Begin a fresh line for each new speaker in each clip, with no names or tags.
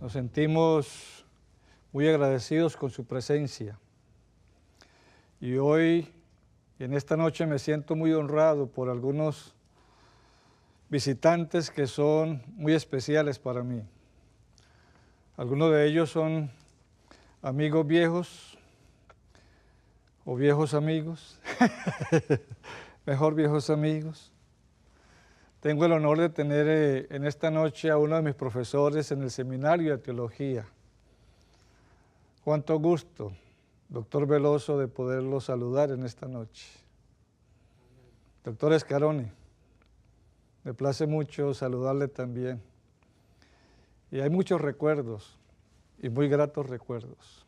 Nos sentimos muy agradecidos con su presencia. Y hoy, en esta noche, me siento muy honrado por algunos visitantes que son muy especiales para mí. Algunos de ellos son amigos viejos o viejos amigos, mejor viejos amigos. Tengo el honor de tener en esta noche a uno de mis profesores en el Seminario de Teología. Cuánto gusto, doctor Veloso, de poderlo saludar en esta noche. Doctor Escaroni, me place mucho saludarle también. Y hay muchos recuerdos, y muy gratos recuerdos.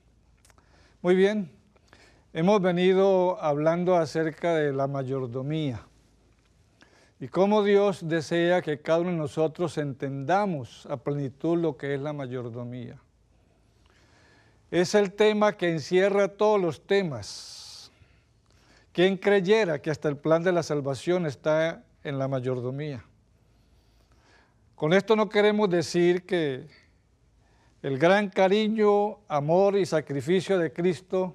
Muy bien, hemos venido hablando acerca de la mayordomía y cómo Dios desea que cada uno de nosotros entendamos a plenitud lo que es la mayordomía. Es el tema que encierra todos los temas. ¿Quién creyera que hasta el plan de la salvación está en la mayordomía? Con esto no queremos decir que el gran cariño, amor y sacrificio de Cristo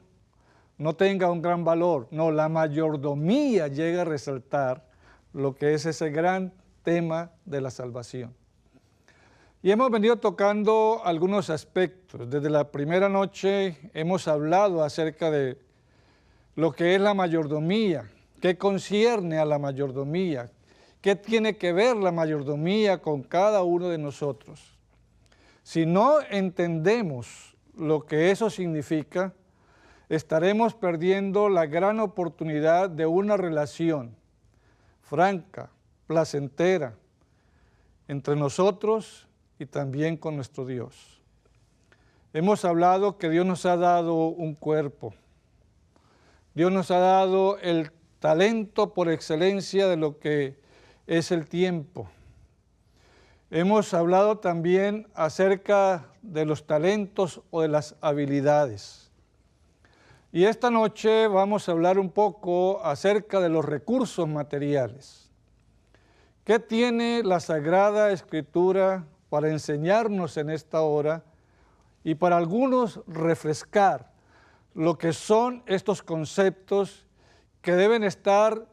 no tenga un gran valor. No, la mayordomía llega a resaltar lo que es ese gran tema de la salvación. Y hemos venido tocando algunos aspectos. Desde la primera noche hemos hablado acerca de lo que es la mayordomía, qué concierne a la mayordomía, qué tiene que ver la mayordomía con cada uno de nosotros. Si no entendemos lo que eso significa, estaremos perdiendo la gran oportunidad de una relación franca, placentera, entre nosotros y también con nuestro Dios. Hemos hablado que Dios nos ha dado un cuerpo. Dios nos ha dado el talento por excelencia de lo que es el tiempo. Hemos hablado también acerca de los talentos o de las habilidades. Y esta noche vamos a hablar un poco acerca de los recursos materiales. ¿Qué tiene la Sagrada Escritura para enseñarnos en esta hora y para algunos refrescar lo que son estos conceptos que deben estar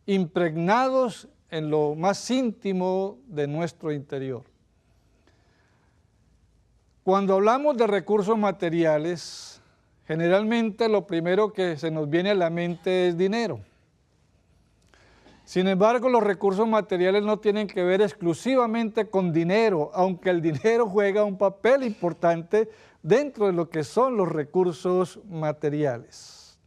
impregnados en lo más íntimo de nuestro interior? Cuando hablamos de recursos materiales, generalmente lo primero que se nos viene a la mente es dinero. Sin embargo, los recursos materiales no tienen que ver exclusivamente con dinero, aunque el dinero juega un papel importante dentro de lo que son los recursos materiales.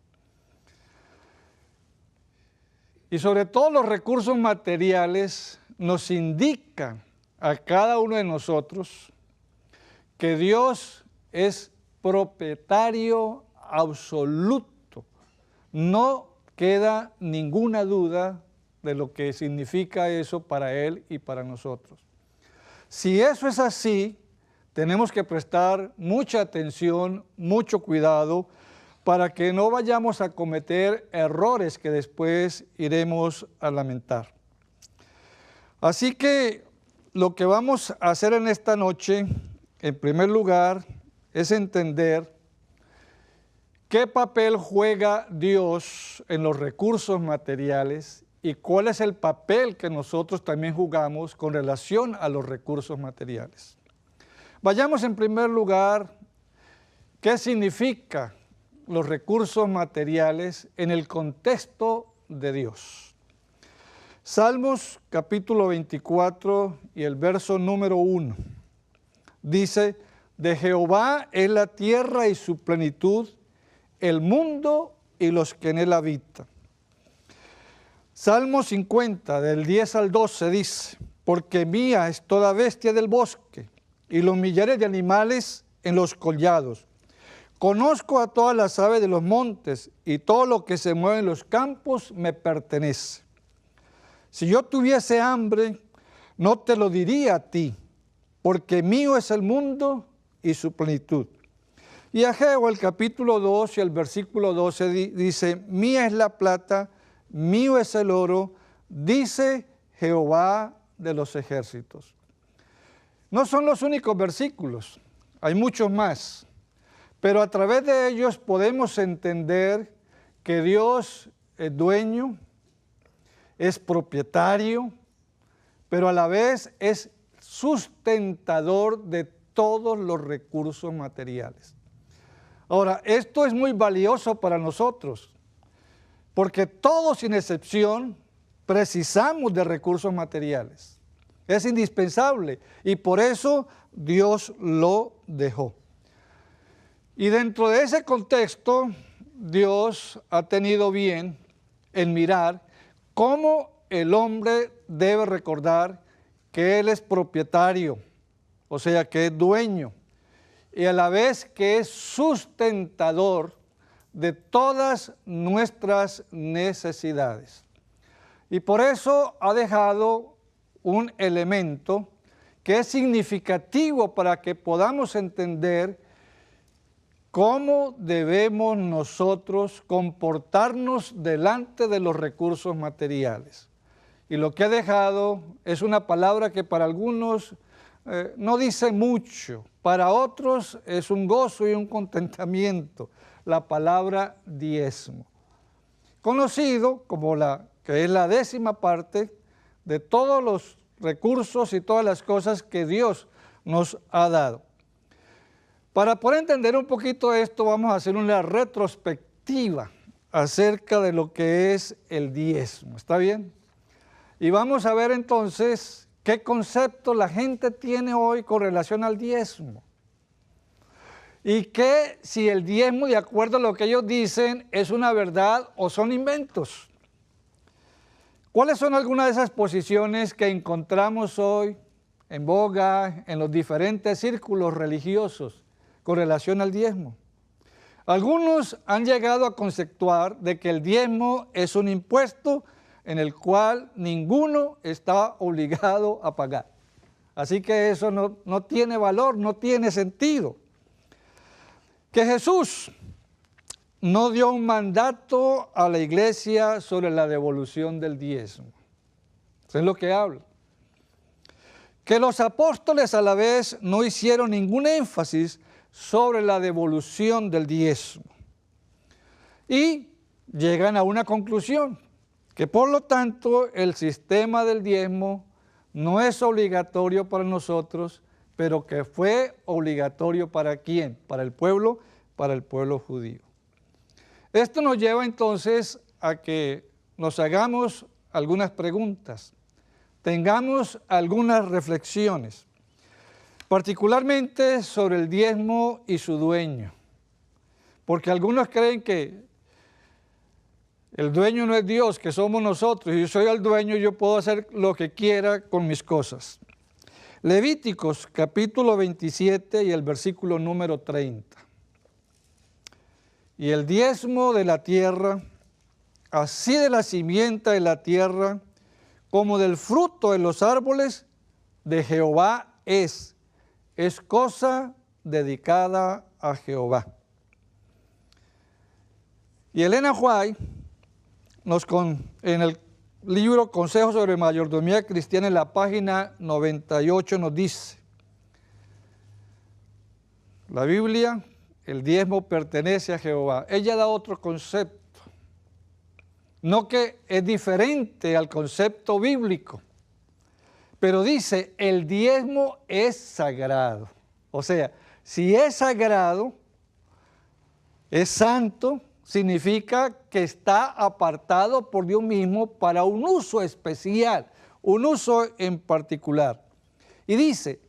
Y sobre todo los recursos materiales nos indican a cada uno de nosotros que Dios es propietario absoluto. No queda ninguna duda de lo que significa eso para Él y para nosotros. Si eso es así, tenemos que prestar mucha atención, mucho cuidado, para que no vayamos a cometer errores que después iremos a lamentar. Así que lo que vamos a hacer en esta noche, en primer lugar, es entender qué papel juega Dios en los recursos materiales y cuál es el papel que nosotros también jugamos con relación a los recursos materiales. Vayamos en primer lugar, ¿qué significa los recursos materiales en el contexto de Dios? Salmos capítulo 24 y el verso número 1 dice: de Jehová es la tierra y su plenitud, el mundo y los que en él habitan. Salmo 50, del 10 al 12 dice: porque mía es toda bestia del bosque y los millares de animales en los collados. Conozco a todas las aves de los montes y todo lo que se mueve en los campos me pertenece. Si yo tuviese hambre, no te lo diría a ti, porque mío es el mundo y su plenitud. Y Ageo, el capítulo 2 y el versículo 12 dice: mía es la plata, mío es el oro, dice Jehová de los ejércitos. No son los únicos versículos. hay muchos más, pero a través de ellos podemos entender que Dios es dueño, es propietario, pero a la vez es sustentador de todos los recursos materiales. Ahora, esto es muy valioso para nosotros, porque todos sin excepción precisamos de recursos materiales. Es indispensable y por eso Dios lo dejó. Y dentro de ese contexto, Dios ha tenido bien en mirar cómo el hombre debe recordar que Él es propietario, o sea, que es dueño, y a la vez que es sustentador de todas nuestras necesidades. Y por eso ha dejado un elemento que es significativo para que podamos entender cómo debemos nosotros comportarnos delante de los recursos materiales. Y lo que ha dejado es una palabra que para algunos no dice mucho, para otros es un gozo y un contentamiento, la palabra diezmo, conocido como que es la 10ª parte de todos los recursos y todas las cosas que Dios nos ha dado. Para poder entender un poquito esto, vamos a hacer una retrospectiva acerca de lo que es el diezmo, ¿está bien? Y vamos a ver entonces qué concepto la gente tiene hoy con relación al diezmo. Y que si el diezmo, de acuerdo a lo que ellos dicen, es una verdad o son inventos. ¿Cuáles son algunas de esas posiciones que encontramos hoy en boga en los diferentes círculos religiosos con relación al diezmo? Algunos han llegado a conceptuar de que el diezmo es un impuesto en el cual ninguno está obligado a pagar. Así que eso no tiene valor, no tiene sentido. Que Jesús no dio un mandato a la iglesia sobre la devolución del diezmo. Eso es lo que habla. Que los apóstoles a la vez no hicieron ningún énfasis sobre la devolución del diezmo. Y llegan a una conclusión, que por lo tanto el sistema del diezmo no es obligatorio para nosotros, pero que fue obligatorio ¿para quién? Para el pueblo judío. Esto nos lleva entonces a que nos hagamos algunas preguntas, tengamos algunas reflexiones, particularmente sobre el diezmo y su dueño, porque algunos creen que el dueño no es Dios, que somos nosotros, y yo soy el dueño y yo puedo hacer lo que quiera con mis cosas. Levíticos capítulo 27 y el versículo número 30. Y el diezmo de la tierra, así de la simiente de la tierra, como del fruto de los árboles, de Jehová es cosa dedicada a Jehová. Y Elena White, en el libro Consejos sobre Mayordomía Cristiana, en la página 98, nos dice, la Biblia, el diezmo pertenece a Jehová. Ella da otro concepto, no que es diferente al concepto bíblico, pero dice, el diezmo es sagrado. O sea, si es sagrado, es santo, significa que está apartado por Dios mismo para un uso especial, un uso en particular. Y dice,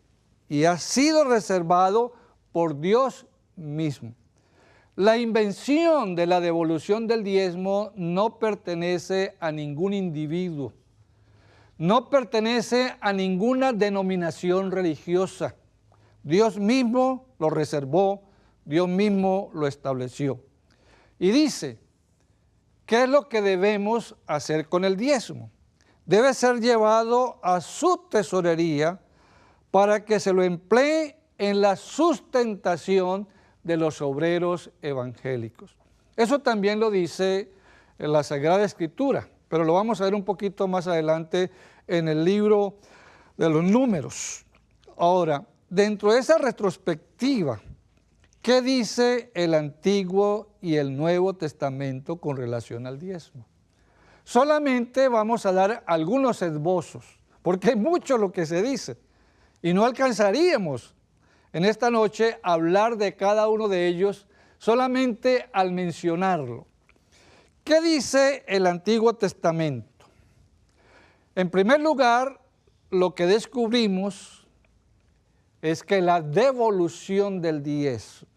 y ha sido reservado por Dios mismo. La invención de la devolución del diezmo no pertenece a ningún individuo, no pertenece a ninguna denominación religiosa. Dios mismo lo reservó, Dios mismo lo estableció. Y dice, ¿qué es lo que debemos hacer con el diezmo? Debe ser llevado a su tesorería para que se lo emplee en la sustentación de los obreros evangélicos. Eso también lo dice en la Sagrada Escritura, pero lo vamos a ver un poquito más adelante en el libro de los Números. Ahora, dentro de esa retrospectiva, ¿qué dice el Antiguo y el Nuevo Testamento con relación al diezmo? Solamente vamos a dar algunos esbozos, porque es mucho lo que se dice, y no alcanzaríamos en esta noche a hablar de cada uno de ellos solamente al mencionarlo. ¿Qué dice el Antiguo Testamento? En primer lugar, lo que descubrimos es que la devolución del diezmo,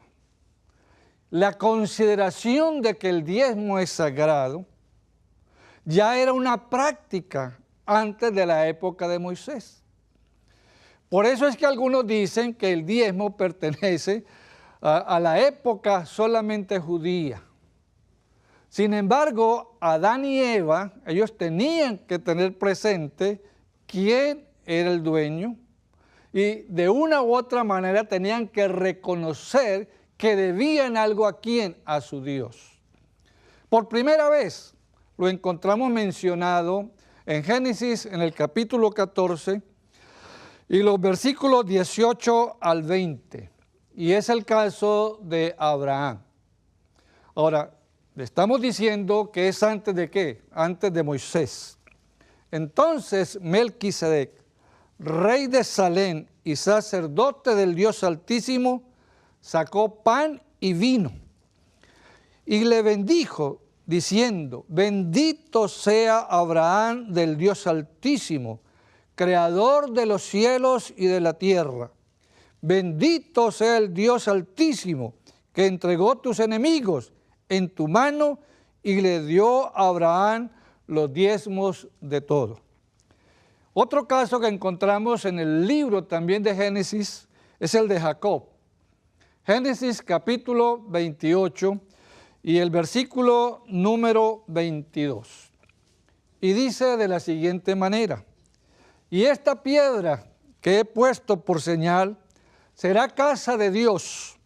la consideración de que el diezmo es sagrado, ya era una práctica antes de la época de Moisés. Por eso es que algunos dicen que el diezmo pertenece a la época solamente judía. Sin embargo, Adán y Eva, ellos tenían que tener presente quién era el dueño y de una u otra manera tenían que reconocer que debían algo a quién, a su Dios. Por primera vez lo encontramos mencionado en Génesis en el capítulo 14 y los versículos 18 al 20, y es el caso de Abraham. Ahora, le estamos diciendo que es antes de ¿qué? Antes de Moisés. Entonces Melquisedec, rey de Salem y sacerdote del Dios Altísimo, sacó pan y vino y le bendijo, diciendo: bendito sea Abraham del Dios Altísimo, creador de los cielos y de la tierra. Bendito sea el Dios Altísimo, que entregó tus enemigos en tu mano y le dio a Abraham los diezmos de todo. Otro caso que encontramos en el libro también de Génesis es el de Jacob. Génesis capítulo 28 y el versículo número 22. Y dice de la siguiente manera: y esta piedra que he puesto por señal será casa de Dios,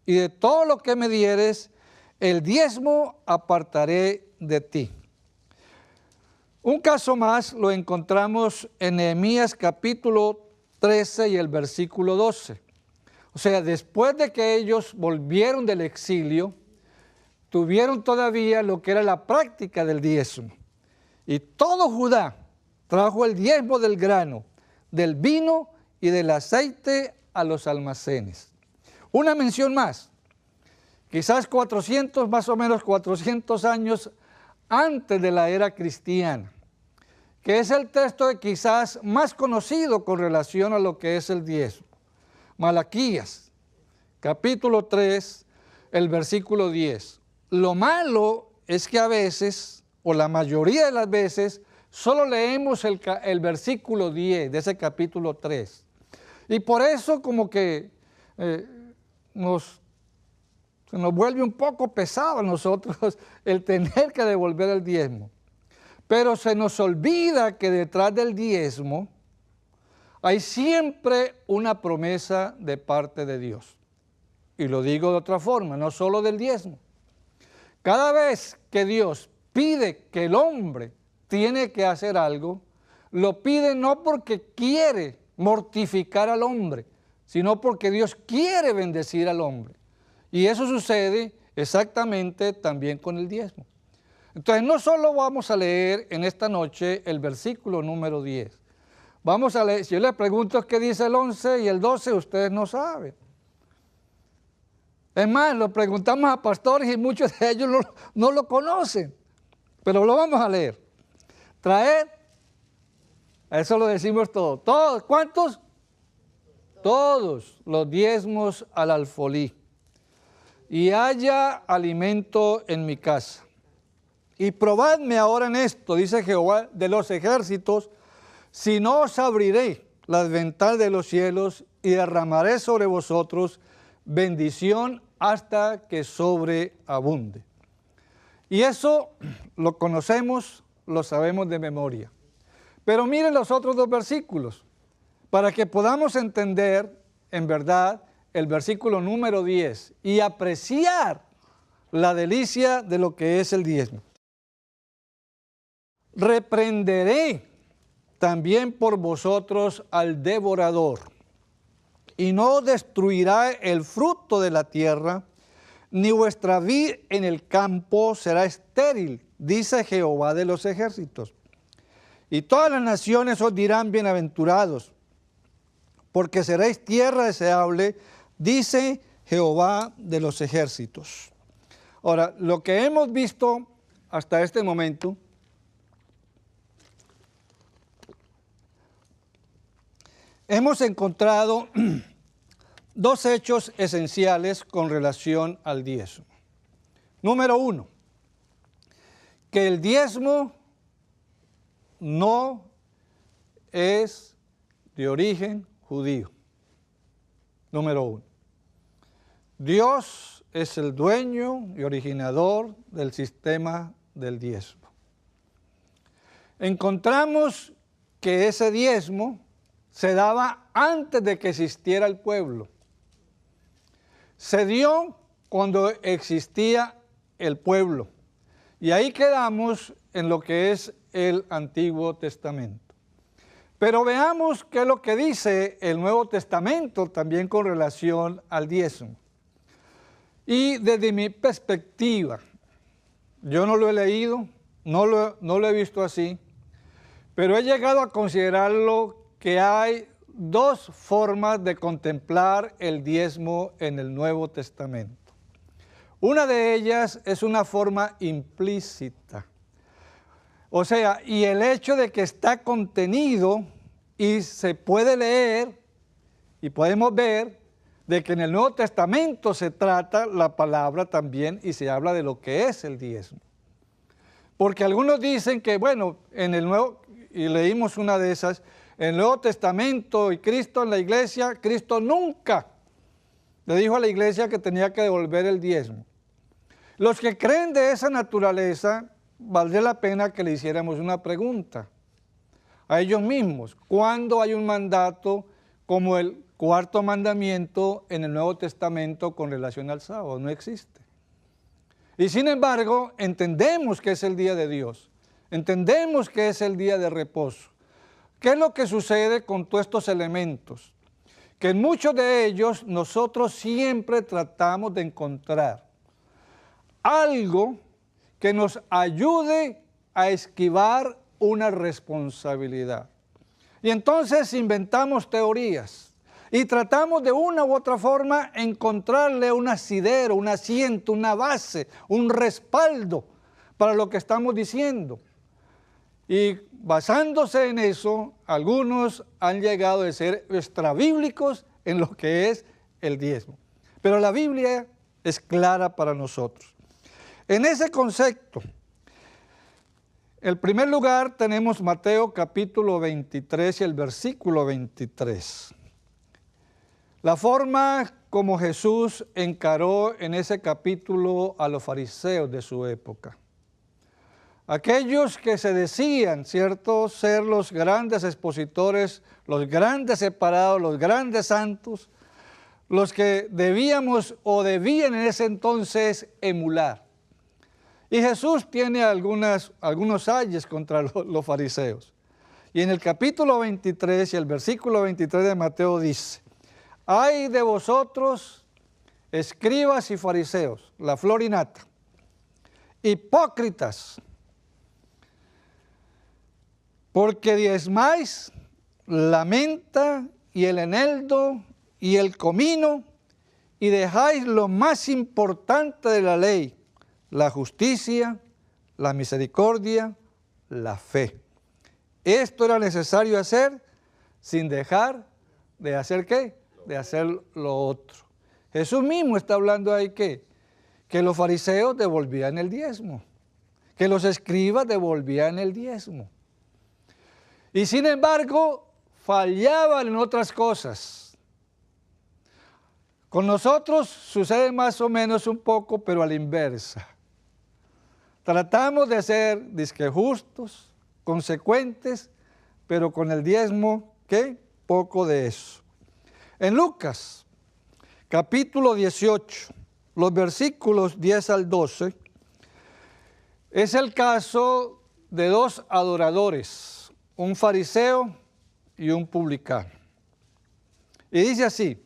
y de todo lo que me dieres, el diezmo apartaré de ti. Un caso más lo encontramos en Nehemías capítulo 13 y el versículo 12. O sea, después de que ellos volvieron del exilio, tuvieron todavía lo que era la práctica del diezmo. Y todo Judá trajo el diezmo del grano, del vino y del aceite a los almacenes. Una mención más. Quizás 400, más o menos 400 años antes de la era cristiana, que es el texto quizás más conocido con relación a lo que es el diezmo. Malaquías, capítulo 3, el versículo 10. Lo malo es que a veces, o la mayoría de las veces, solo leemos el versículo 10 de ese capítulo 3. Y por eso como que se nos vuelve un poco pesado a nosotros el tener que devolver el diezmo. Pero se nos olvida que detrás del diezmo hay siempre una promesa de parte de Dios. Y lo digo de otra forma, no solo del diezmo. Cada vez que Dios pide que el hombre tiene que hacer algo, lo pide no porque quiere mortificar al hombre, sino porque Dios quiere bendecir al hombre. Y eso sucede exactamente también con el diezmo. Entonces, no solo vamos a leer en esta noche el versículo número 10. Vamos a leer, si yo les pregunto qué dice el 11 y el 12, ustedes no saben. Es más, lo preguntamos a pastores y muchos de ellos no lo conocen. Pero lo vamos a leer. Traed, a eso lo decimos todos. ¿Todos? ¿Cuántos? Todos los diezmos al alfolí. Y haya alimento en mi casa. Y probadme ahora en esto, dice Jehová de los ejércitos, si no os abriré las ventanas de los cielos y derramaré sobre vosotros bendición hasta que sobreabunde. Y eso lo conocemos, lo sabemos de memoria. Pero miren los otros dos versículos, para que podamos entender en verdad el versículo número 10 y apreciar la delicia de lo que es el diezmo. Reprenderé también por vosotros al devorador, y no destruirá el fruto de la tierra, ni vuestra vid en el campo será estéril, dice Jehová de los ejércitos. Y todas las naciones os dirán bienaventurados, porque seréis tierra deseable, dice Jehová de los ejércitos. Ahora, lo que hemos visto hasta este momento hemos encontrado dos hechos esenciales con relación al diezmo. Número uno, que el diezmo no es de origen judío. Número uno. Dios es el dueño y originador del sistema del diezmo. Encontramos que ese diezmo se daba antes de que existiera el pueblo. Se dio cuando existía el pueblo. Y ahí quedamos en lo que es el Antiguo Testamento. Pero veamos qué es lo que dice el Nuevo Testamento también con relación al diezmo. Y desde mi perspectiva, yo no lo he leído, no lo he visto así, pero he llegado a considerarlo que hay dos formas de contemplar el diezmo en el Nuevo Testamento. Una de ellas es una forma implícita. O sea, y el hecho de que está contenido y se puede leer y podemos ver de que en el Nuevo Testamento se trata la palabra también y se habla de lo que es el diezmo. Porque algunos dicen que, bueno, en el Nuevo, y leímos una de esas, en el Nuevo Testamento y Cristo en la iglesia, Cristo nunca le dijo a la iglesia que tenía que devolver el diezmo. Los que creen de esa naturaleza, valdría la pena que le hiciéramos una pregunta a ellos mismos. ¿Cuándo hay un mandato como el cuarto mandamiento en el Nuevo Testamento con relación al sábado? No existe. Y sin embargo, entendemos que es el día de Dios. Entendemos que es el día de reposo. ¿Qué es lo que sucede con todos estos elementos? Que en muchos de ellos nosotros siempre tratamos de encontrar algo que nos ayude a esquivar una responsabilidad. Y entonces inventamos teorías y tratamos de una u otra forma encontrarle un asidero, un asiento, una base, un respaldo para lo que estamos diciendo. Y basándose en eso, algunos han llegado a ser extrabíblicos en lo que es el diezmo. Pero la Biblia es clara para nosotros. En ese concepto, en primer lugar tenemos Mateo capítulo 23 y el versículo 23. La forma como Jesús encaró en ese capítulo a los fariseos de su época. Aquellos que se decían, ¿cierto?, ser los grandes expositores, los grandes separados, los grandes santos, los que debíamos o debían en ese entonces emular. Y Jesús tiene algunos ayes contra los fariseos. Y en el capítulo 23 y el versículo 23 de Mateo dice: «Ay de vosotros, escribas y fariseos, la flor y nata, hipócritas, porque diezmáis la menta y el eneldo y el comino, y dejáis lo más importante de la ley, la justicia, la misericordia, la fe». Esto era necesario hacer sin dejar de hacer ¿qué? De hacer lo otro. Jesús mismo está hablando ahí que los fariseos devolvían el diezmo, que los escribas devolvían el diezmo. Y sin embargo, fallaban en otras cosas. Con nosotros sucede más o menos un poco, pero a la inversa. Tratamos de ser disque justos, consecuentes, pero con el diezmo, ¿qué? Poco de eso. En Lucas, capítulo 18, los versículos 10 al 12, es el caso de dos adoradores, un fariseo y un publicano. Y dice así: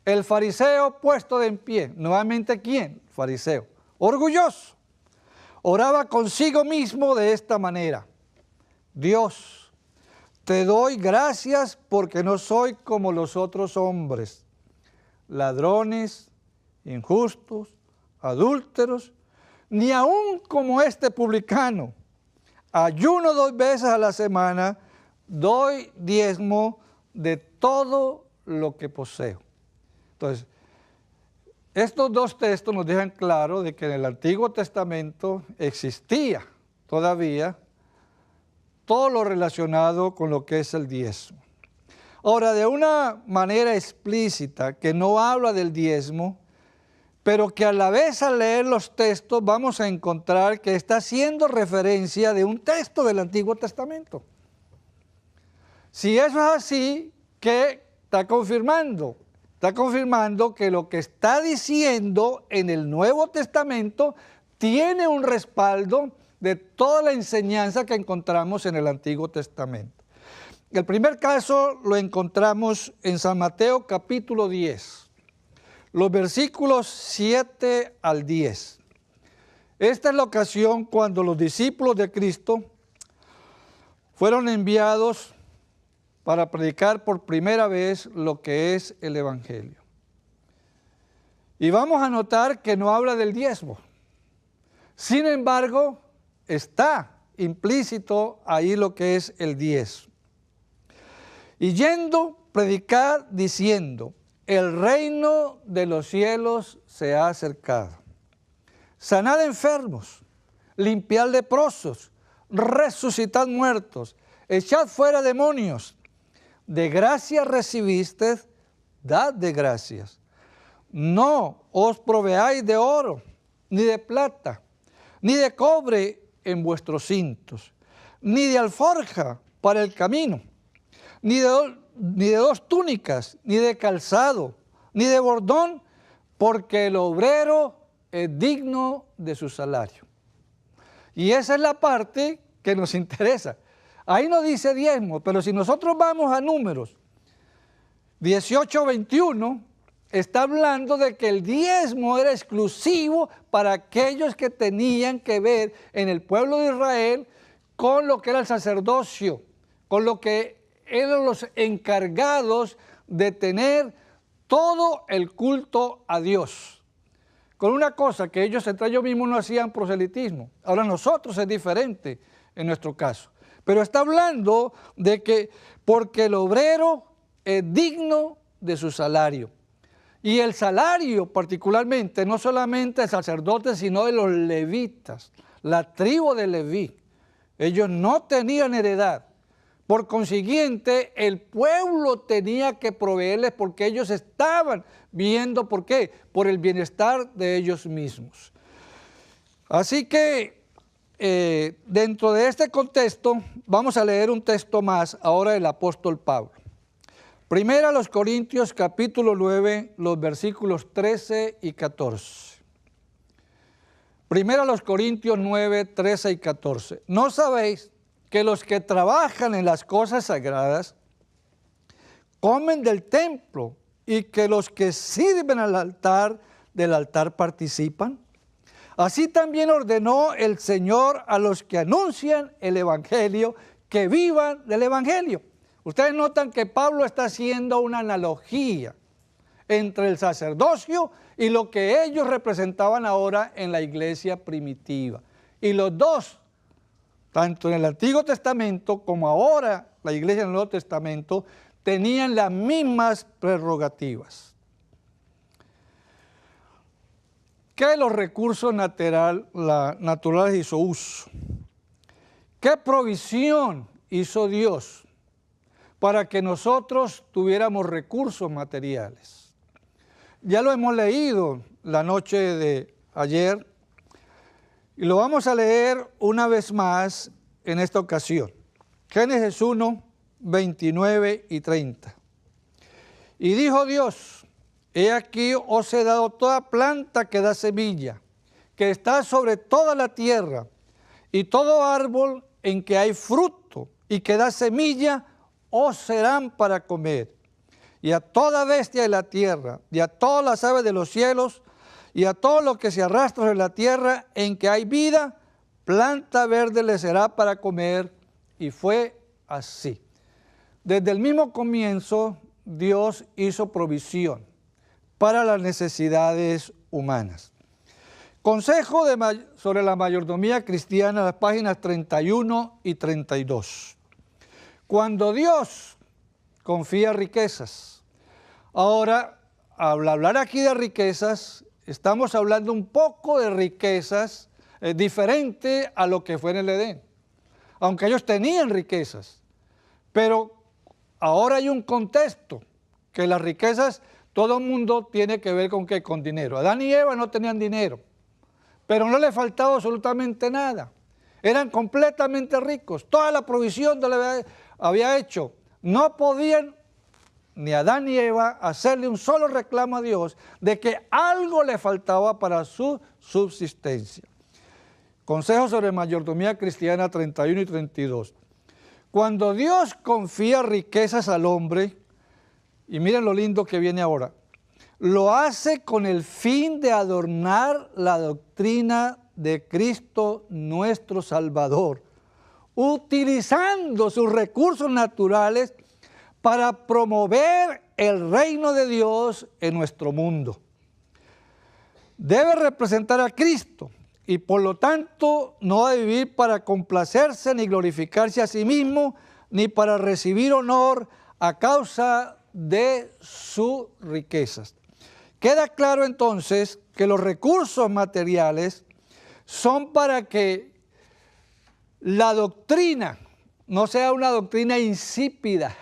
El fariseo puesto de en pie. Nuevamente, ¿quién? Fariseo. Orgulloso. Oraba consigo mismo de esta manera. Dios, te doy gracias porque no soy como los otros hombres, ladrones, injustos, adúlteros, ni aun como este publicano. Ayuno 2 veces a la semana, doy diezmo de todo lo que poseo. Entonces, estos 2 textos nos dejan claro de que en el Antiguo Testamento existía todavía todo lo relacionado con lo que es el diezmo. Ahora, de una manera explícita, que no habla del diezmo, pero que a la vez al leer los textos vamos a encontrar que está haciendo referencia de un texto del Antiguo Testamento. Si eso es así, ¿qué está confirmando? Está confirmando que lo que está diciendo en el Nuevo Testamento tiene un respaldo de toda la enseñanza que encontramos en el Antiguo Testamento. El primer caso lo encontramos en San Mateo capítulo 10, los versículos 7 al 10. Esta es la ocasión cuando los discípulos de Cristo fueron enviados para predicar por primera vez lo que es el Evangelio. Y vamos a notar que no habla del diezmo. Sin embargo, está implícito ahí lo que es el diezmo. Y yendo, predicar diciendo, el reino de los cielos se ha acercado. Sanad enfermos, limpiad leprosos, resucitad muertos, echad fuera demonios. De gracia recibiste, dad de gracias. No os proveáis de oro, ni de plata, ni de cobre en vuestros cintos, ni de alforja para el camino, ni de 2 túnicas, ni de calzado, ni de bordón, porque el obrero es digno de su salario. Y esa es la parte que nos interesa. Ahí no dice diezmo, pero si nosotros vamos a Números 18:21, está hablando de que el diezmo era exclusivo para aquellos que tenían que ver en el pueblo de Israel con lo que era el sacerdocio, con lo que eran los encargados de tener todo el culto a Dios. Con una cosa que ellos entre ellos mismos no hacían proselitismo. Ahora nosotros es diferente en nuestro caso. Pero está hablando de que porque el obrero es digno de su salario. Y el salario particularmente, no solamente de sacerdotes, sino de los levitas, la tribu de Leví. Ellos no tenían heredad. Por consiguiente, el pueblo tenía que proveerles porque ellos estaban viendo, ¿por qué? Por el bienestar de ellos mismos. Así que dentro de este contexto, vamos a leer un texto más ahora del apóstol Pablo. Primera a los Corintios capítulo 9, los versículos 13 y 14. Primera a los Corintios 9, 13 y 14. ¿No sabéis que los que trabajan en las cosas sagradas comen del templo y que los que sirven al altar del altar participan? Así también ordenó el Señor a los que anuncian el Evangelio que vivan del Evangelio. Ustedes notan que Pablo está haciendo una analogía entre el sacerdocio y lo que ellos representaban ahora en la iglesia primitiva. Y los dos, tanto en el Antiguo Testamento como ahora la iglesia en el Nuevo Testamento, tenían las mismas prerrogativas. ¿Qué de los recursos naturales hizo uso? ¿Qué provisión hizo Dios para que nosotros tuviéramos recursos materiales? Ya lo hemos leído la noche de ayer y lo vamos a leer una vez más en esta ocasión. Génesis 1, 29 y 30. Y dijo Dios: he aquí os he dado toda planta que da semilla, que está sobre toda la tierra, y todo árbol en que hay fruto y que da semilla, os serán para comer. y a toda bestia de la tierra, y a todas las aves de los cielos, y a todo lo que se arrastra en la tierra en que hay vida, planta verde le será para comer. Y fue así. Desde el mismo comienzo, Dios hizo provisión para las necesidades humanas. Consejo sobre la mayordomía cristiana, las páginas 31 y 32. Cuando Dios confía riquezas. Ahora, al hablar aquí de riquezas, estamos hablando un poco de riquezas diferente a lo que fue en el Edén. Aunque ellos tenían riquezas, pero ahora hay un contexto, que las riquezas, todo el mundo tiene que ver con qué, con dinero. Adán y Eva no tenían dinero, pero no les faltaba absolutamente nada. Eran completamente ricos, toda la provisión le había hecho. No podían ni Adán ni Eva hacerle un solo reclamo a Dios de que algo le faltaba para su subsistencia. Consejo sobre mayordomía cristiana 31 y 32. Cuando Dios confía riquezas al hombre, y miren lo lindo que viene ahora, lo hace con el fin de adornar la doctrina de Cristo nuestro Salvador, utilizando sus recursos naturales para promover el reino de Dios en nuestro mundo. Debe representar a Cristo y por lo tanto no debe vivir para complacerse ni glorificarse a sí mismo, ni para recibir honor a causa de sus riquezas. Queda claro entonces que los recursos materiales son para que la doctrina no sea una doctrina insípida.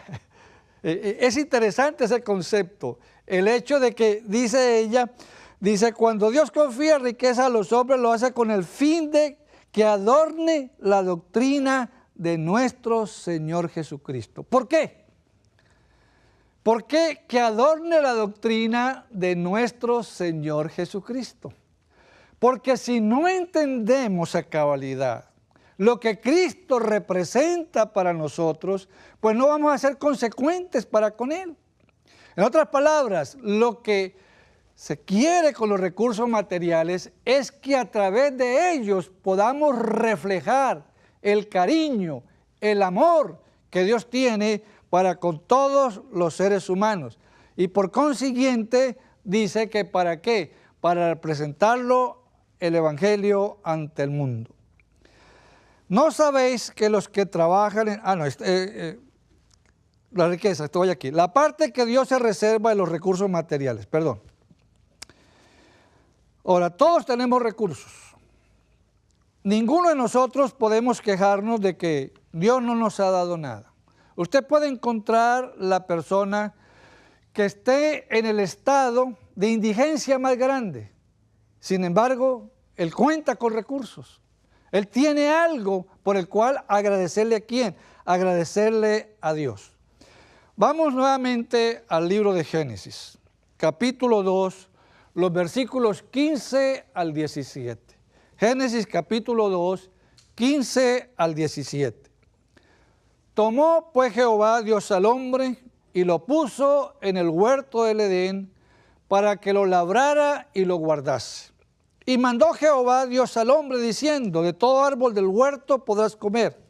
Es interesante ese concepto, el hecho de que, dice ella, dice, cuando Dios confía riqueza a los hombres, lo hace con el fin de que adorne la doctrina de nuestro Señor Jesucristo. ¿Por qué? ¿Por qué que adorne la doctrina de nuestro Señor Jesucristo? Porque si no entendemos a cabalidad lo que Cristo representa para nosotros, pues no vamos a ser consecuentes para con Él. En otras palabras, lo que se quiere con los recursos materiales es que a través de ellos podamos reflejar el cariño, el amor que Dios tiene para con todos los seres humanos. Y por consiguiente dice que ¿para qué? Para presentarlo el Evangelio ante el mundo. ¿No sabéis que los que trabajan en... la riqueza, estoy aquí. La parte que Dios se reserva de los recursos materiales, perdón. Ahora, todos tenemos recursos. Ninguno de nosotros podemos quejarnos de que Dios no nos ha dado nada. Usted puede encontrar la persona que esté en el estado de indigencia más grande. Sin embargo, él cuenta con recursos. Él tiene algo por el cual agradecerle a quién, agradecerle a Dios. Vamos nuevamente al libro de Génesis, capítulo 2, los versículos 15 al 17. Génesis capítulo 2, 15 al 17. Tomó pues Jehová Dios al hombre y lo puso en el huerto del Edén para que lo labrara y lo guardase. Y mandó Jehová Dios al hombre diciendo, de todo árbol del huerto podrás comer,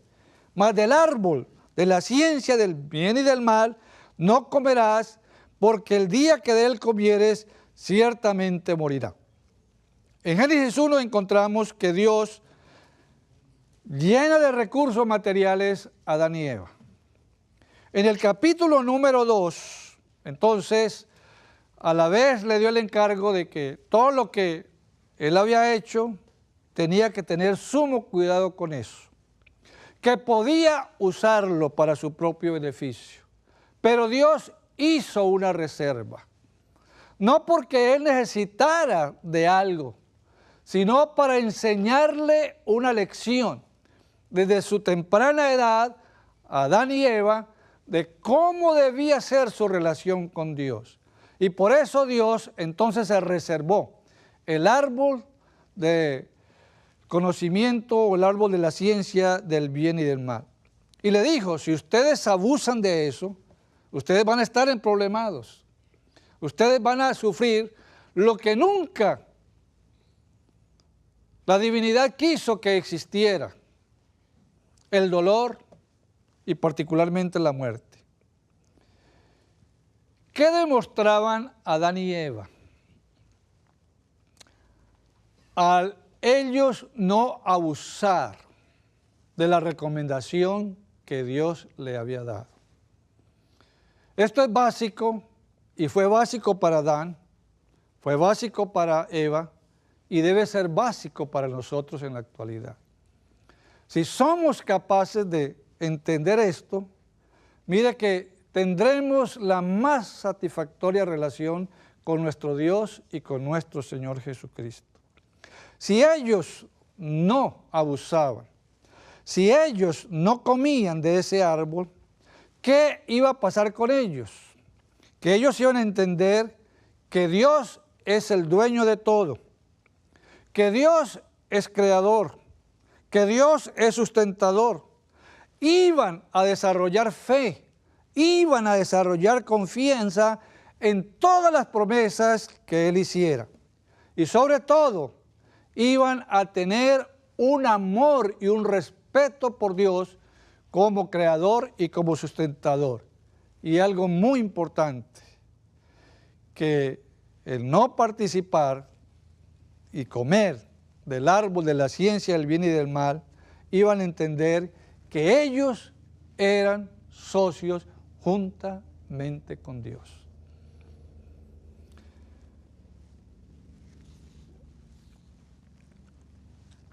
mas del árbol de la ciencia del bien y del mal no comerás, porque el día que de él comieres ciertamente morirá. En Génesis 1 encontramos que Dios llena de recursos materiales a Adán y Eva. En el capítulo número 2, entonces, a la vez le dio el encargo de que todo lo que él había hecho tenía que tener sumo cuidado con eso, que podía usarlo para su propio beneficio. Pero Dios hizo una reserva, no porque él necesitara de algo, sino para enseñarle una lección desde su temprana edad a Adán y Eva de cómo debía ser su relación con Dios. Y por eso Dios entonces se reservó el árbol de conocimiento o el árbol de la ciencia del bien y del mal. Y le dijo, si ustedes abusan de eso, ustedes van a estar emproblemados. Ustedes van a sufrir lo que nunca la divinidad quiso que existiera, el dolor y particularmente la muerte. ¿Qué demostraban Adán y Eva? Al ellos no abusar de la recomendación que Dios le había dado. Esto es básico y fue básico para Adán, fue básico para Eva y debe ser básico para nosotros en la actualidad. Si somos capaces de entender esto, mire que tendremos la más satisfactoria relación con nuestro Dios y con nuestro Señor Jesucristo. Si ellos no abusaban, si ellos no comían de ese árbol, ¿qué iba a pasar con ellos? Que ellos iban a entender que Dios es el dueño de todo, que Dios es creador, que Dios es sustentador. Iban a desarrollar fe, iban a desarrollar confianza en todas las promesas que Él hiciera. Y sobre todo, iban a tener un amor y un respeto por Dios como creador y como sustentador. Y algo muy importante, que el no participar y comer del árbol de la ciencia del bien y del mal, iban a entender que ellos eran socios juntamente con Dios.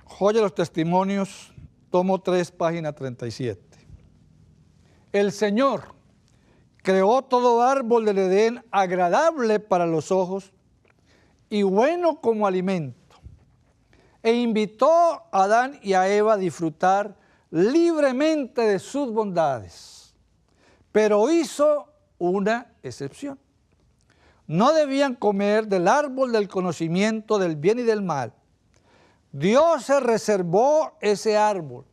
Joya de los Testimonios, tomo 3, página 37. El Señor creó todo árbol del Edén agradable para los ojos y bueno como alimento, e invitó a Adán y a Eva a disfrutar libremente de sus bondades, pero hizo una excepción. No debían comer del árbol del conocimiento del bien y del mal. Dios se reservó ese árbol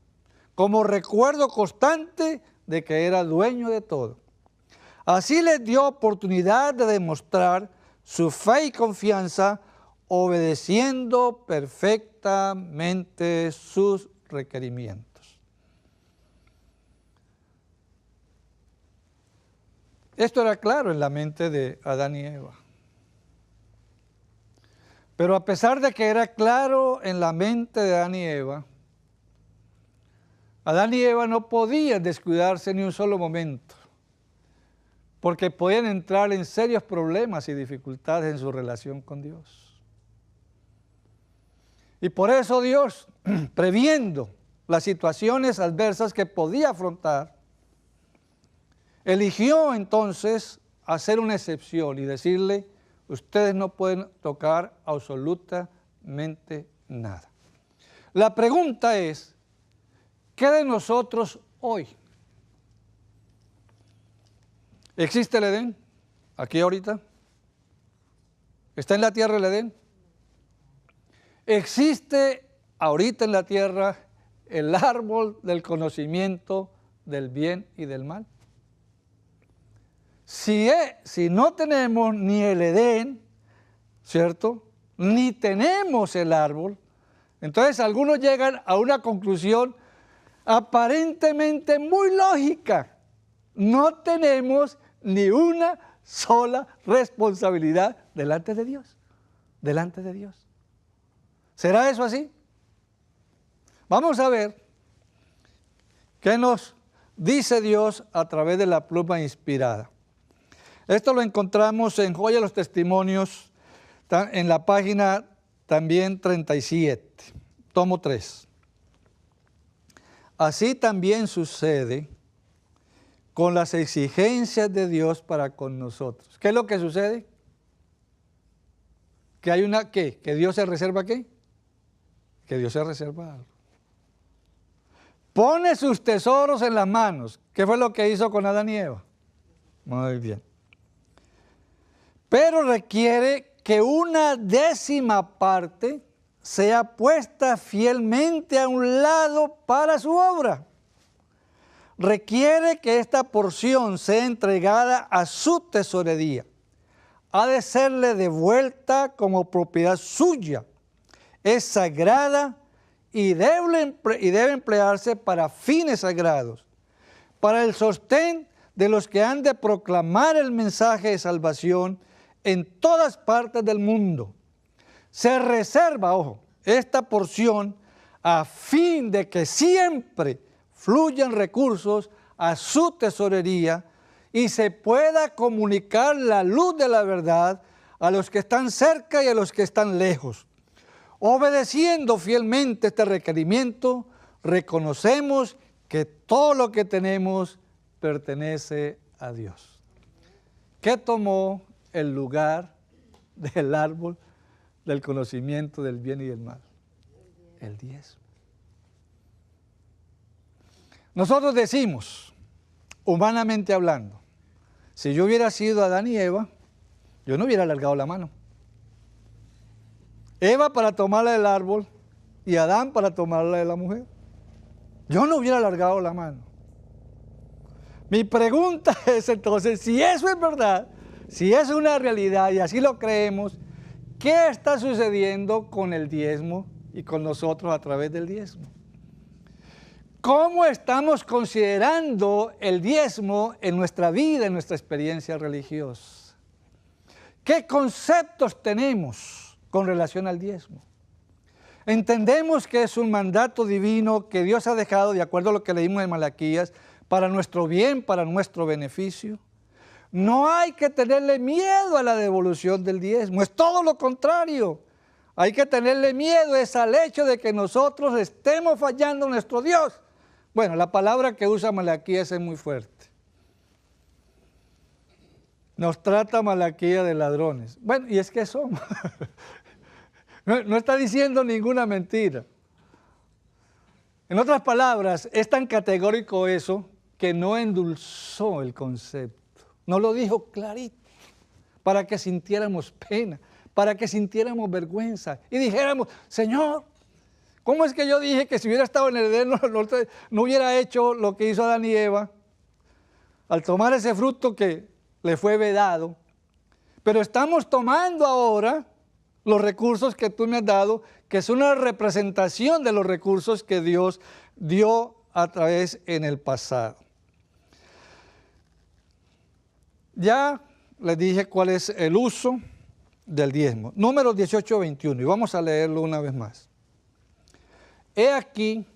como recuerdo constante de que era dueño de todo. Así les dio oportunidad de demostrar su fe y confianza, obedeciendo perfectamente sus requerimientos. Esto era claro en la mente de Adán y Eva. Pero a pesar de que era claro en la mente de Adán y Eva no podían descuidarse ni un solo momento, porque podían entrar en serios problemas y dificultades en su relación con Dios. Y por eso Dios, previendo las situaciones adversas que podía afrontar, eligió entonces hacer una excepción y decirle: ustedes no pueden tocar absolutamente nada. La pregunta es, ¿qué de nosotros hoy? ¿Existe el Edén aquí ahorita? ¿Está en la tierra el Edén? ¿Existe ahorita en la tierra el árbol del conocimiento del bien y del mal? Si no tenemos ni el Edén, ¿cierto?, ni tenemos el árbol, entonces algunos llegan a una conclusión aparentemente muy lógica. No tenemos ni una sola responsabilidad delante de Dios. Delante de Dios. ¿Será eso así? Vamos a ver qué nos dice Dios a través de la pluma inspirada. Esto lo encontramos en Joya de los Testimonios, en la página también 37, tomo 3. Así también sucede con las exigencias de Dios para con nosotros. ¿Qué es lo que sucede? Que hay una, ¿qué? ¿Que Dios se reserva qué? Que Dios se reserva algo. Pone sus tesoros en las manos. ¿Qué fue lo que hizo con Adán y Eva? Muy bien. Pero requiere que una 10ª parte sea puesta fielmente a un lado para su obra. requiere que esta porción sea entregada a su tesorería. Ha de serle devuelta como propiedad suya. Es sagrada y debe emplearse para fines sagrados, para el sostén de los que han de proclamar el mensaje de salvación en todas partes del mundo. Se reserva, ojo, esta porción a fin de que siempre fluyan recursos a su tesorería y se pueda comunicar la luz de la verdad a los que están cerca y a los que están lejos. Obedeciendo fielmente este requerimiento, reconocemos que todo lo que tenemos pertenece a Dios. ¿Qué tomó el lugar del árbol del conocimiento del bien y del mal? El diezmo. Nosotros decimos, humanamente hablando, si yo hubiera sido Adán y Eva, yo no hubiera alargado la mano. Eva para tomarla del árbol y Adán para tomarla de la mujer. Yo no hubiera alargado la mano. Mi pregunta es entonces, si eso es verdad, si es una realidad y así lo creemos, ¿qué está sucediendo con el diezmo y con nosotros a través del diezmo? ¿Cómo estamos considerando el diezmo en nuestra vida, en nuestra experiencia religiosa? ¿Qué conceptos tenemos con relación al diezmo? Entendemos que es un mandato divino que Dios ha dejado, de acuerdo a lo que leímos en Malaquías, para nuestro bien, para nuestro beneficio. No hay que tenerle miedo a la devolución del diezmo, es todo lo contrario. Hay que tenerle miedo es al hecho de que nosotros estemos fallando a nuestro Dios. Bueno, la palabra que usa Malaquías es muy fuerte. Nos trata Malaquías de ladrones. Bueno, y es que somos. No está diciendo ninguna mentira. En otras palabras, es tan categórico eso que no endulzó el concepto. No lo dijo clarito para que sintiéramos pena, para que sintiéramos vergüenza y dijéramos, Señor, ¿cómo es que yo dije que si hubiera estado en el Edén no hubiera hecho lo que hizo Adán y Eva al tomar ese fruto que le fue vedado? Pero estamos tomando ahora los recursos que tú me has dado, que es una representación de los recursos que Dios dio a través en el pasado. Ya les dije cuál es el uso del diezmo. Números 18-21, y vamos a leerlo una vez más. He aquí,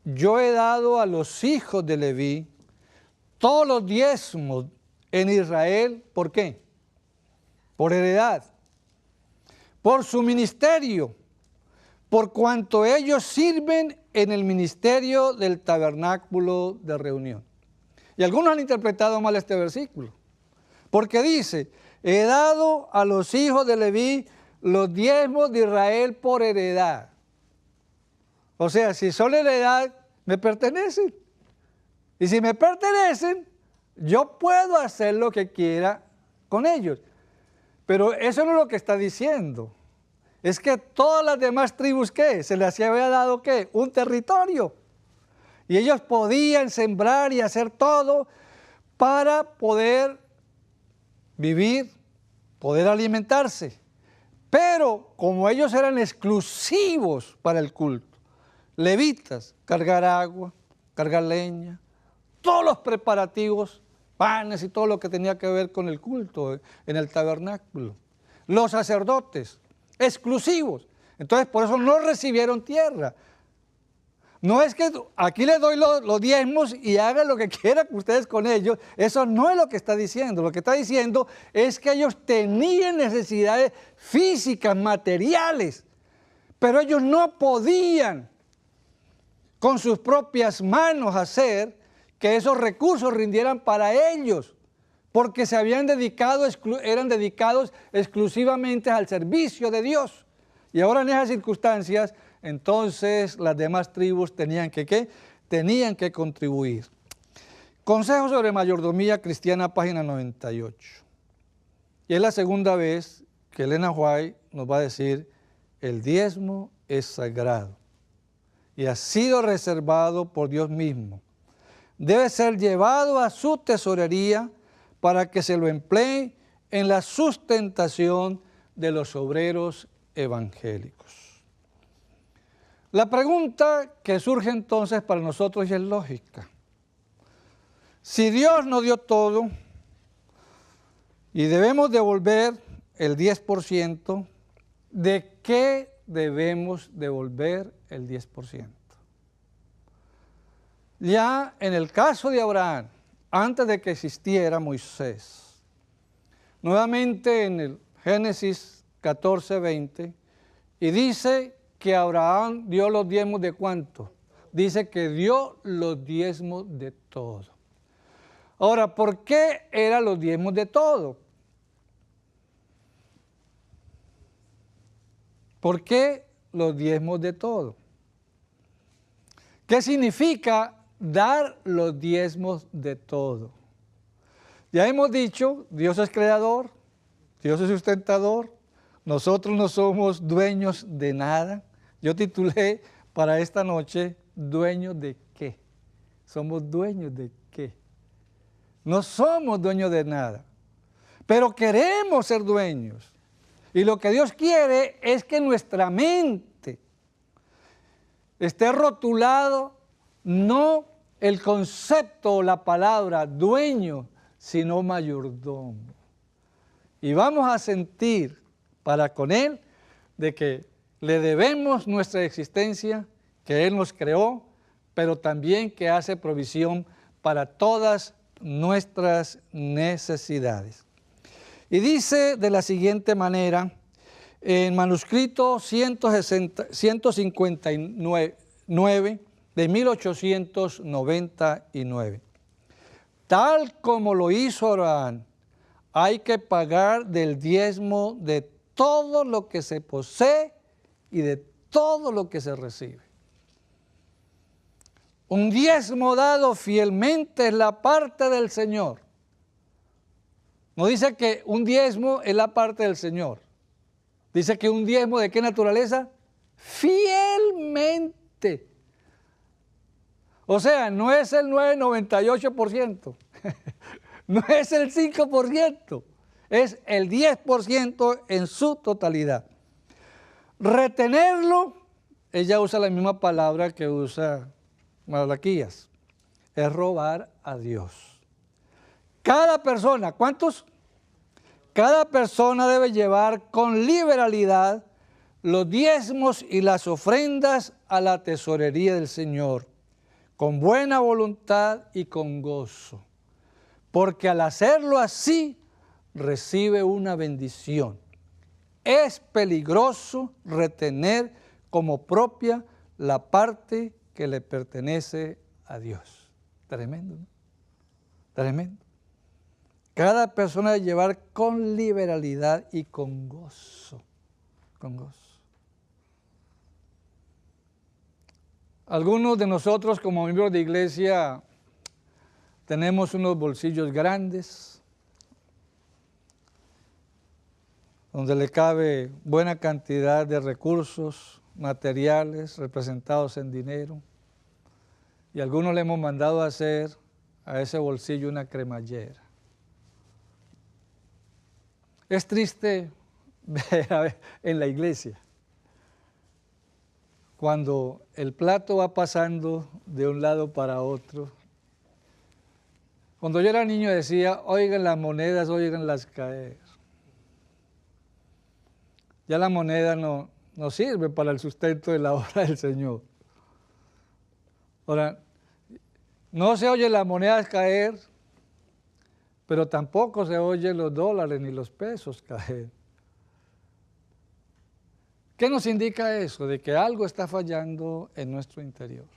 yo he dado a los hijos de Leví todos los diezmos en Israel. ¿Por qué? Por heredad, por su ministerio, por cuanto ellos sirven en el ministerio del tabernáculo de reunión. Y algunos han interpretado mal este versículo, porque dice, he dado a los hijos de Leví los diezmos de Israel por heredad. O sea, si son heredad, me pertenecen. Y si me pertenecen, yo puedo hacer lo que quiera con ellos. Pero eso no es lo que está diciendo. Es que todas las demás tribus, ¿qué? Se les había dado, ¿qué? Un territorio. Y ellos podían sembrar y hacer todo para poder vivir, poder alimentarse. Pero como ellos eran exclusivos para el culto, levitas, cargar agua, cargar leña, todos los preparativos, panes y todo lo que tenía que ver con el culto en el tabernáculo. Los sacerdotes, exclusivos. Entonces, por eso no recibieron tierra. No es que aquí les doy los diezmos y hagan lo que quieran ustedes con ellos. Eso no es lo que está diciendo. Lo que está diciendo es que ellos tenían necesidades físicas, materiales, pero ellos no podían con sus propias manos hacer que esos recursos rindieran para ellos, porque se habían dedicado, eran dedicados exclusivamente al servicio de Dios. Y ahora en esas circunstancias, entonces las demás tribus tenían que, ¿qué? Tenían que contribuir. Consejo sobre mayordomía cristiana, página 98. Y es la segunda vez que Elena White nos va a decir, el diezmo es sagrado y ha sido reservado por Dios mismo. debe ser llevado a su tesorería para que se lo emplee en la sustentación de los obreros evangélicos. La pregunta que surge entonces para nosotros es lógica. Si Dios nos dio todo y debemos devolver el 10%, ¿de qué debemos devolver el 10%? Ya en el caso de Abraham, antes de que existiera Moisés, nuevamente en el Génesis 14:20, y dice que Abraham dio los diezmos de ¿cuánto? Dice que dio los diezmos de todo. Ahora, ¿por qué eran los diezmos de todo? ¿Por qué los diezmos de todo? ¿Qué significa dar los diezmos de todo? Ya hemos dicho, Dios es creador, Dios es sustentador, nosotros no somos dueños de nada. Yo titulé para esta noche, ¿dueños de qué? ¿Somos dueños de qué? No somos dueños de nada, pero queremos ser dueños. Y lo que Dios quiere es que nuestra mente esté rotulado, no el concepto o la palabra dueño, sino mayordomo. Y vamos a sentir para con Él de que le debemos nuestra existencia, que Él nos creó, pero también que hace provisión para todas nuestras necesidades. Y dice de la siguiente manera, en manuscrito 159 de 1899, tal como lo hizo Abraham, hay que pagar del diezmo de todo lo que se posee y de todo lo que se recibe. Un diezmo dado fielmente es la parte del Señor. No dice que un diezmo es la parte del Señor. Dice que un diezmo, ¿de qué naturaleza? Fielmente. O sea, no es el 9,98%, no es el 5%, es el 10% en su totalidad. Retenerlo, ella usa la misma palabra que usa Malaquías, es robar a Dios. Cada persona, ¿cuántos? Cada persona debe llevar con liberalidad los diezmos y las ofrendas a la tesorería del Señor, con buena voluntad y con gozo, porque al hacerlo así recibe una bendición. Es peligroso retener como propia la parte que le pertenece a Dios. Tremendo, ¿no? Tremendo. Cada persona debe llevar con liberalidad y con gozo. Con gozo. Algunos de nosotros como miembros de iglesia tenemos unos bolsillos grandes donde le cabe buena cantidad de recursos materiales representados en dinero, y algunos le hemos mandado a hacer a ese bolsillo una cremallera. Es triste ver en la iglesia cuando el plato va pasando de un lado para otro. Cuando yo era niño decía, oigan las monedas, oiganlas caer. Ya la moneda no sirve para el sustento de la obra del Señor. Ahora, no se oye las monedas caer, pero tampoco se oyen los dólares ni los pesos caer. ¿Qué nos indica eso? De que algo está fallando en nuestro interior.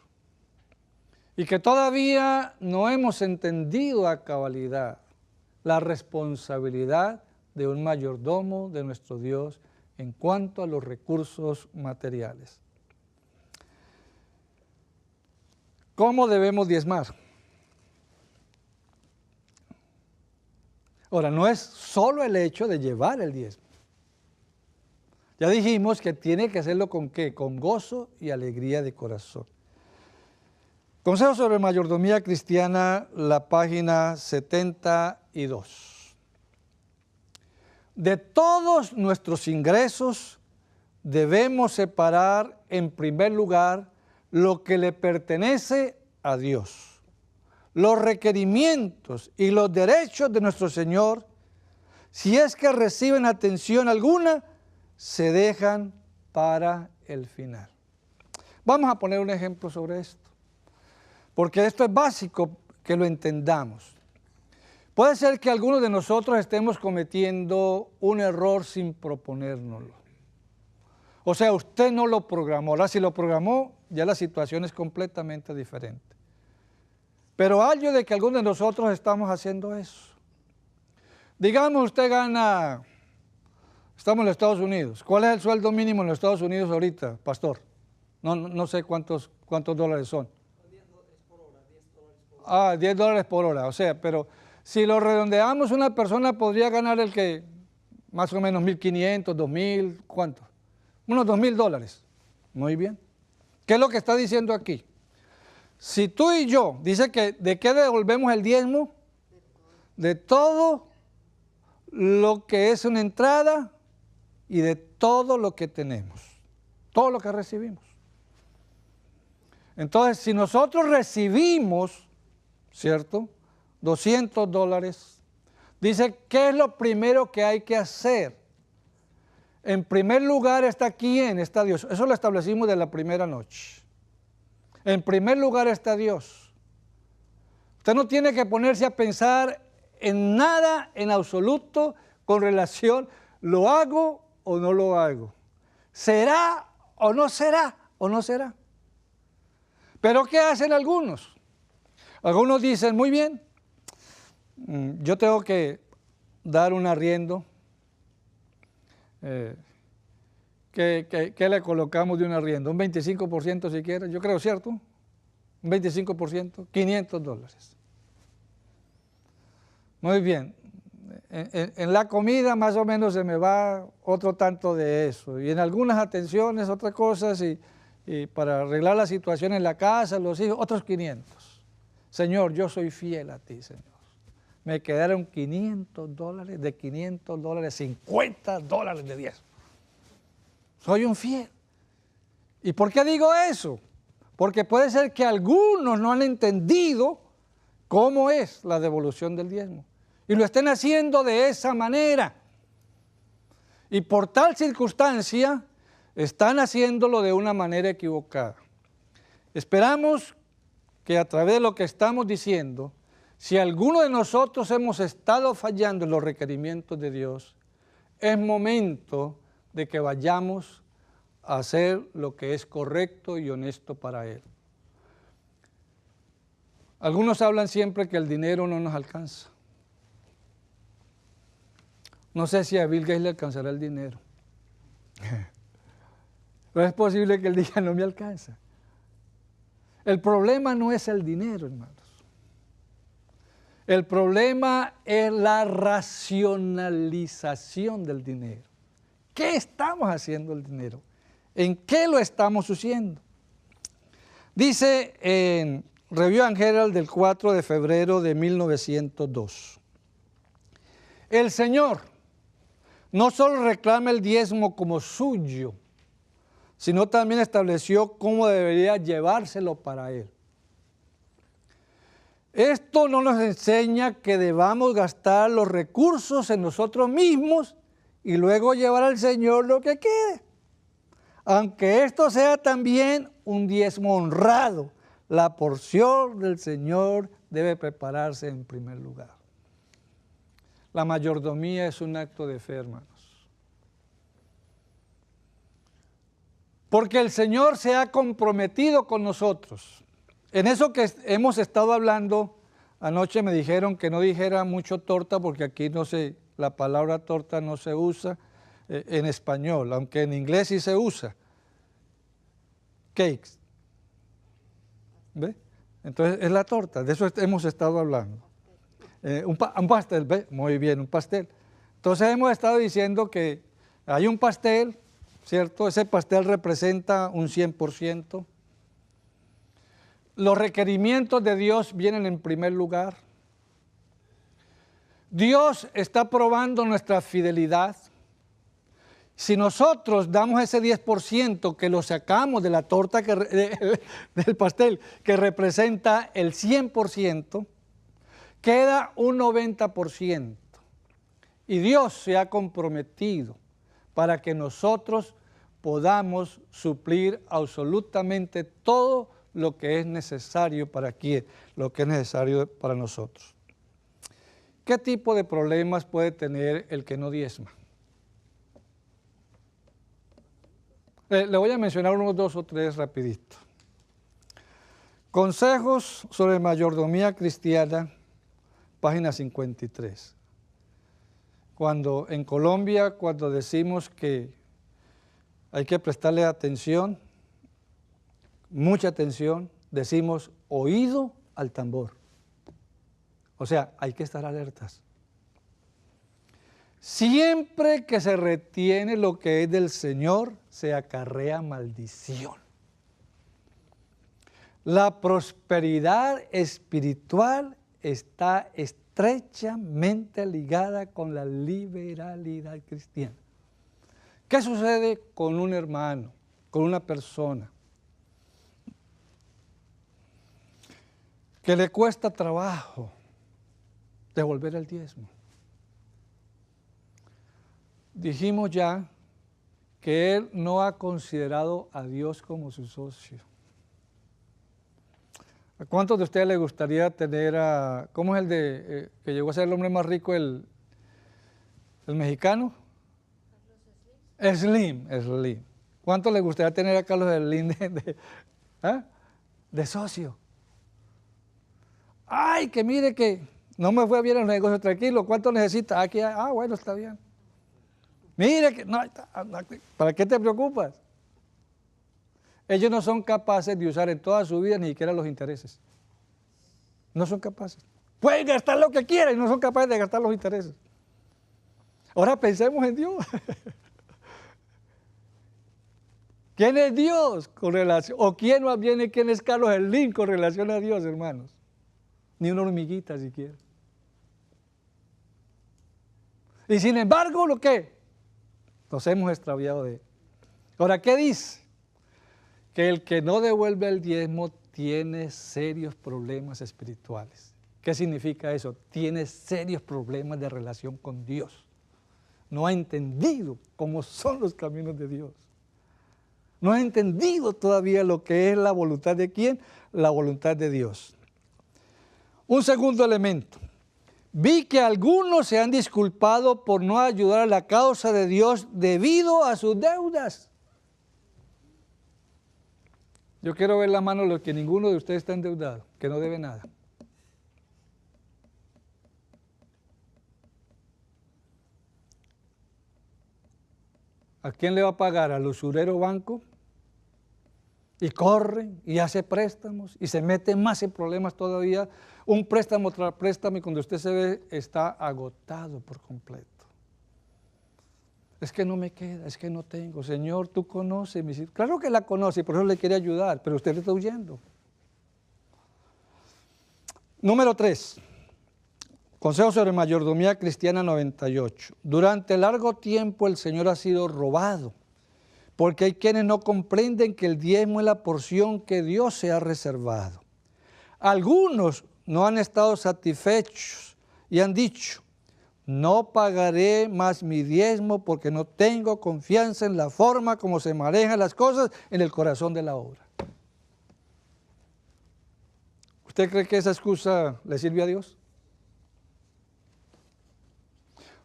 Y que todavía no hemos entendido a cabalidad la responsabilidad de un mayordomo de nuestro Dios en cuanto a los recursos materiales. ¿Cómo debemos diezmar? Ahora, no es solo el hecho de llevar el diezmo. Ya dijimos que tiene que hacerlo ¿con qué? Con gozo y alegría de corazón. Consejo sobre mayordomía cristiana, la página 72. De todos nuestros ingresos debemos separar en primer lugar lo que le pertenece a Dios. Los requerimientos y los derechos de nuestro Señor, si es que reciben atención alguna, se dejan para el final. Vamos a poner un ejemplo sobre esto, porque esto es básico que lo entendamos. Puede ser que algunos de nosotros estemos cometiendo un error sin proponérnoslo. O sea, usted no lo programó. Ahora, si lo programó, ya la situación es completamente diferente. Pero hallo de que algunos de nosotros estamos haciendo eso. Digamos, usted gana, estamos en los Estados Unidos. ¿Cuál es el sueldo mínimo en los Estados Unidos ahorita, pastor? No sé cuántos dólares son. $10 por hora. O sea, pero si lo redondeamos, una persona podría ganar el que más o menos 1.500, 2.000, ¿cuánto? Unos $2.000. Muy bien. ¿Qué es lo que está diciendo aquí? Si tú y yo, dice que ¿de qué devolvemos el diezmo? De todo lo que es una entrada y de todo lo que tenemos, todo lo que recibimos. Entonces, si nosotros recibimos, ¿cierto?, $200, dice, ¿qué es lo primero que hay que hacer? En primer lugar está ¿quién? Está Dios. Eso lo establecimos de la primera noche. En primer lugar está Dios. Usted no tiene que ponerse a pensar en nada en absoluto con relación, ¿lo hago o no lo hago? ¿Será o no será? ¿O no será? Pero ¿qué hacen algunos? Algunos dicen, muy bien, yo tengo que dar un arriendo. ¿Qué le colocamos de un arriendo? Un 25% siquiera, yo creo, ¿cierto? Un 25%, $500. Muy bien. En la comida más o menos se me va otro tanto de eso. Y en algunas atenciones, otras cosas, y para arreglar la situación en la casa, los hijos, otros 500. Señor, yo soy fiel a ti, Señor. Me quedaron $500, de $500, $50 de 10. Soy un fiel. ¿Y por qué digo eso? Porque puede ser que algunos no han entendido cómo es la devolución del diezmo. Y lo estén haciendo de esa manera. Y por tal circunstancia, están haciéndolo de una manera equivocada. Esperamos que a través de lo que estamos diciendo, si alguno de nosotros hemos estado fallando en los requerimientos de Dios, es momento de que vayamos a hacer lo que es correcto y honesto para Él. Algunos hablan siempre que el dinero no nos alcanza. No sé si a Bill Gates le alcanzará el dinero. Pero es posible que él diga, no me alcanza. El problema no es el dinero, hermanos. El problema es la racionalización del dinero. ¿Qué estamos haciendo el dinero? ¿En qué lo estamos usando? Dice en Review and Herald del 4 de febrero de 1902. El Señor no solo reclama el diezmo como suyo, sino también estableció cómo debería llevárselo para Él. Esto no nos enseña que debamos gastar los recursos en nosotros mismos y luego llevar al Señor lo que quede. Aunque esto sea también un diezmo honrado, la porción del Señor debe prepararse en primer lugar. La mayordomía es un acto de fe, hermanos. Porque el Señor se ha comprometido con nosotros. En eso que hemos estado hablando, anoche me dijeron que no dijera mucho torta porque aquí la palabra torta no se usa en español, aunque en inglés sí se usa. Cakes. ¿Ve? Entonces es la torta, de eso hemos estado hablando. Un pastel, ¿ve? Muy bien, un pastel. Entonces hemos estado diciendo que hay un pastel, ¿cierto? Ese pastel representa un 100%. los requerimientos de Dios vienen en primer lugar. Dios está probando nuestra fidelidad. Si nosotros damos ese 10% que lo sacamos de la torta, del pastel, que representa el 100%, queda un 90%. Y Dios se ha comprometido para que nosotros podamos suplir absolutamente todo lo que es necesario para aquí, lo que es necesario para nosotros. ¿Qué tipo de problemas puede tener el que no diezma? Le voy a mencionar unos 2 o 3 rapidito. Consejos sobre mayordomía cristiana, página 53. Cuando en Colombia, cuando decimos que hay que prestarle atención, mucha atención, decimos oído al tambor. O sea, hay que estar alertas. Siempre que se retiene lo que es del Señor, se acarrea maldición. La prosperidad espiritual está estrechamente ligada con la liberalidad cristiana. ¿Qué sucede con un hermano, con una persona que le cuesta trabajo devolver el diezmo? Dijimos ya que él no ha considerado a Dios como su socio. ¿A cuántos de ustedes les gustaría tener a, cómo es el de, que llegó a ser el hombre más rico, el mexicano? Slim. ¿Cuántos les gustaría tener a Carlos Slim de socio? Ay, que mire que no me fue bien en los negocios, tranquilo, ¿cuánto necesita? Aquí, bueno, está bien. Mire que, no, ¿para qué te preocupas? Ellos no son capaces de usar en toda su vida ni siquiera los intereses. No son capaces. Pueden gastar lo que quieran y no son capaces de gastar los intereses. Ahora pensemos en Dios. ¿Quién es Dios con relación? ¿O quién más bien quién es Carlos Slim con relación a Dios, hermanos? Ni una hormiguita siquiera. Y sin embargo, ¿lo qué? Nos hemos extraviado de él. Ahora, ¿qué dice? Que el que no devuelve el diezmo tiene serios problemas espirituales. ¿Qué significa eso? Tiene serios problemas de relación con Dios. No ha entendido cómo son los caminos de Dios. No ha entendido todavía lo que es la voluntad de ¿quién? La voluntad de Dios. Un segundo elemento. Vi que algunos se han disculpado por no ayudar a la causa de Dios debido a sus deudas. Yo quiero ver la mano de los que ninguno de ustedes está endeudado, que no debe nada. ¿A quién le va a pagar? ¿Al usurero banco? Y corre y hace préstamos y se mete más en problemas todavía. Un préstamo tras préstamo y cuando usted se ve está agotado por completo. Es que no me queda, es que no tengo. Señor, tú conoces mi situación. Claro que la conoce y por eso le quiere ayudar, pero usted le está huyendo. Número 3. Consejo sobre mayordomía cristiana 98. Durante largo tiempo el Señor ha sido robado, porque hay quienes no comprenden que el diezmo es la porción que Dios se ha reservado. Algunos no han estado satisfechos y han dicho, no pagaré más mi diezmo porque no tengo confianza en la forma como se manejan las cosas en el corazón de la obra. ¿Usted cree que esa excusa le sirve a Dios?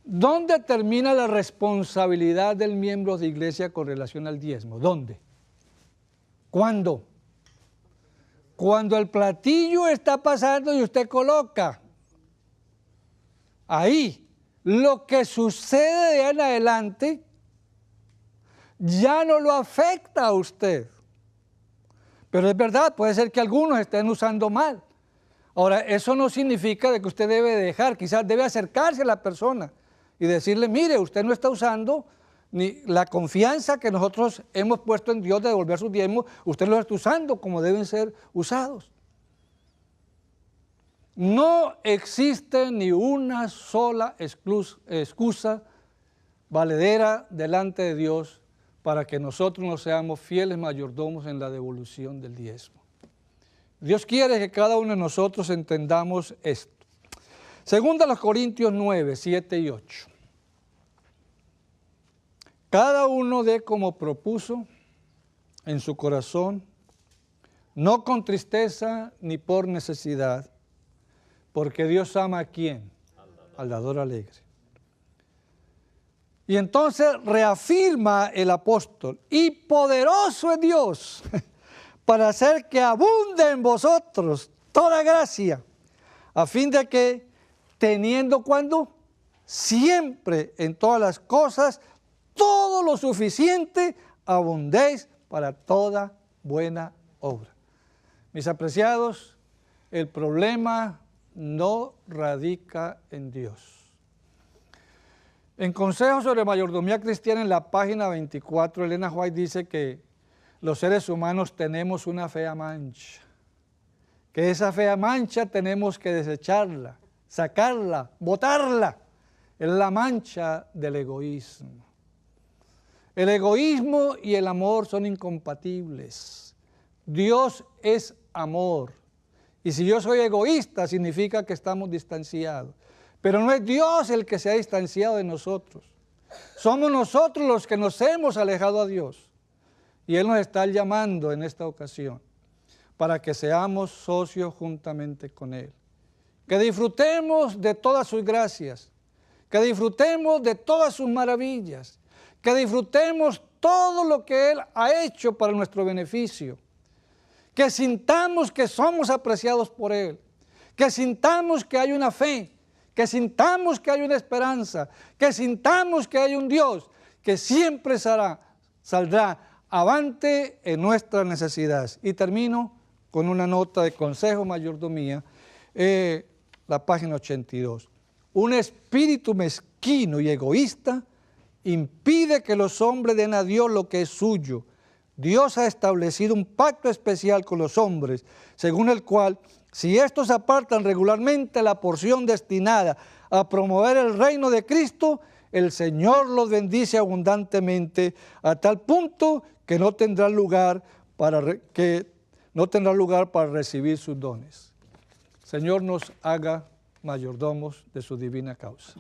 ¿Dónde termina la responsabilidad del miembro de iglesia con relación al diezmo? ¿Dónde? ¿Cuándo? Cuando el platillo está pasando y usted coloca. Ahí, lo que sucede de ahí en adelante ya no lo afecta a usted. Pero es verdad, puede ser que algunos estén usando mal. Ahora, eso no significa de que usted debe dejar, quizás debe acercarse a la persona y decirle, mire, usted no está usando ni la confianza que nosotros hemos puesto en Dios de devolver sus diezmos, usted lo está usando como deben ser usados. No existe ni una sola excusa valedera delante de Dios para que nosotros no seamos fieles mayordomos en la devolución del diezmo. Dios quiere que cada uno de nosotros entendamos esto. Segunda los Corintios 9, 7 y 8. Cada uno dé como propuso en su corazón, no con tristeza ni por necesidad, porque Dios ama ¿a quién? Al dador alegre. Y entonces reafirma el apóstol, y poderoso es Dios para hacer que abunde en vosotros toda gracia, a fin de que, teniendo cuando siempre en todas las cosas, todo lo suficiente, abundéis para toda buena obra. Mis apreciados, el problema no radica en Dios. En Consejos sobre Mayordomía Cristiana, en la página 24, Elena White dice que los seres humanos tenemos una fea mancha, que esa fea mancha tenemos que desecharla, sacarla, botarla. Es la mancha del egoísmo. El egoísmo y el amor son incompatibles. Dios es amor. Y si yo soy egoísta, significa que estamos distanciados. Pero no es Dios el que se ha distanciado de nosotros. Somos nosotros los que nos hemos alejado a Dios. Y Él nos está llamando en esta ocasión para que seamos socios juntamente con Él. Que disfrutemos de todas sus gracias, que disfrutemos de todas sus maravillas, que disfrutemos todo lo que Él ha hecho para nuestro beneficio, que sintamos que somos apreciados por Él, que sintamos que hay una fe, que sintamos que hay una esperanza, que sintamos que hay un Dios que siempre saldrá avante en nuestras necesidades. Y termino con una nota de Consejo Mayordomía, la página 82. Un espíritu mezquino y egoísta impide que los hombres den a Dios lo que es suyo. Dios ha establecido un pacto especial con los hombres, según el cual, si estos apartan regularmente la porción destinada a promover el reino de Cristo, el Señor los bendice abundantemente, a tal punto que no tendrá lugar para recibir sus dones. Señor nos haga mayordomos de su divina causa.